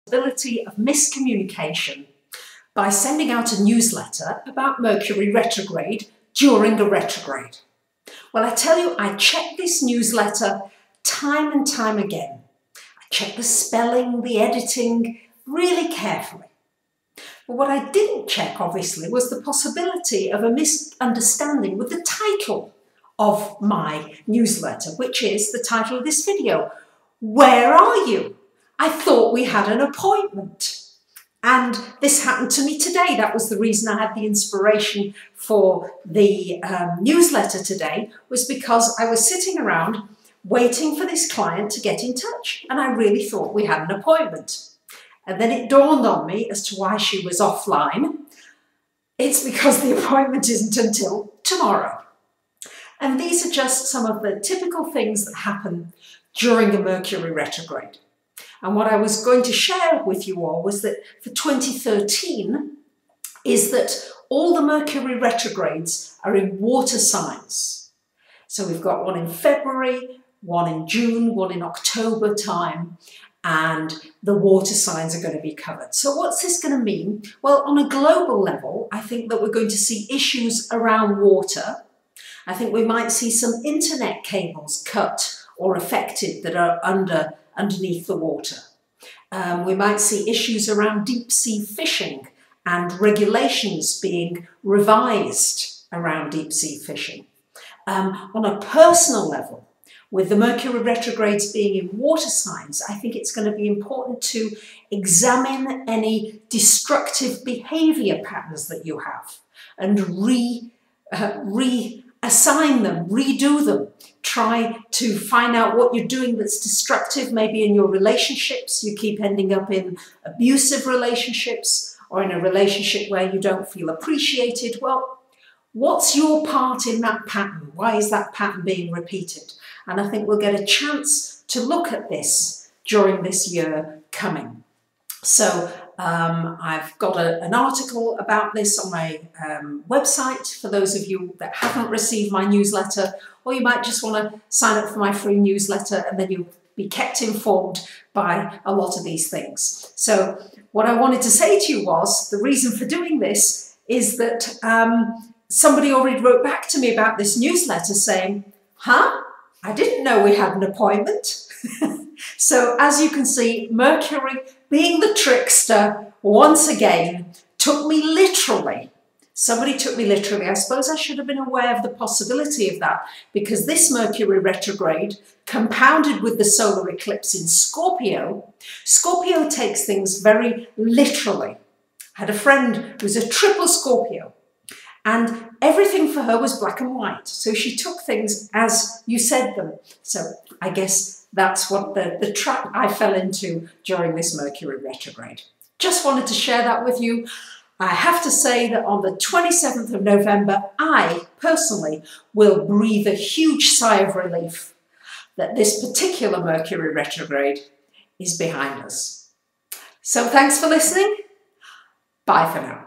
Possibility of miscommunication by sending out a newsletter about Mercury retrograde during a retrograde. Well, I tell you, I checked this newsletter time and time again. I checked the spelling, the editing, really carefully. But what I didn't check, obviously, was the possibility of a misunderstanding with the title of my newsletter, which is the title of this video. Where are you? I thought we had an appointment. And this happened to me today. That was the reason I had the inspiration for the newsletter today, was because I was sitting around waiting for this client to get in touch. And I really thought we had an appointment. And then it dawned on me as to why she was offline. It's because the appointment isn't until tomorrow. And these are just some of the typical things that happen during a Mercury retrograde. And what I was going to share with you all was that for 2013 is that all the Mercury retrogrades are in water signs. So we've got one in February, one in June, one in October time, and the water signs are going to be covered. So what's this going to mean? Well, on a global level, I think that we're going to see issues around water. I think we might see some internet cables cut or affected that are underneath the water. We might see issues around deep sea fishing and regulations being revised around deep sea fishing. On a personal level, with the Mercury retrogrades being in water signs, I think it's going to be important to examine any destructive behaviour patterns that you have and reassign them, redo them. Try to find out what you're doing that's destructive, maybe in your relationships. You keep ending up in abusive relationships or in a relationship where you don't feel appreciated. Well, what's your part in that pattern? Why is that pattern being repeated? And I think we'll get a chance to look at this during this year coming. So I've got an article about this on my website for those of you that haven't received my newsletter, or you might just want to sign up for my free newsletter and then you'll be kept informed by a lot of these things. So what I wanted to say to you was the reason for doing this is that somebody already wrote back to me about this newsletter saying, huh? I didn't know we had an appointment. So as you can see, Mercury, being the trickster, once again, took me literally. Somebody took me literally. I suppose I should have been aware of the possibility of that, because this Mercury retrograde, compounded with the solar eclipse in Scorpio, Scorpio takes things very literally. I had a friend who was a triple Scorpio, and everything for her was black and white. So she took things as you said them. So I guess that's what the trap I fell into during this Mercury retrograde. Just wanted to share that with you. I have to say that on the 27th of November, I personally will breathe a huge sigh of relief that this particular Mercury retrograde is behind us. So thanks for listening. Bye for now.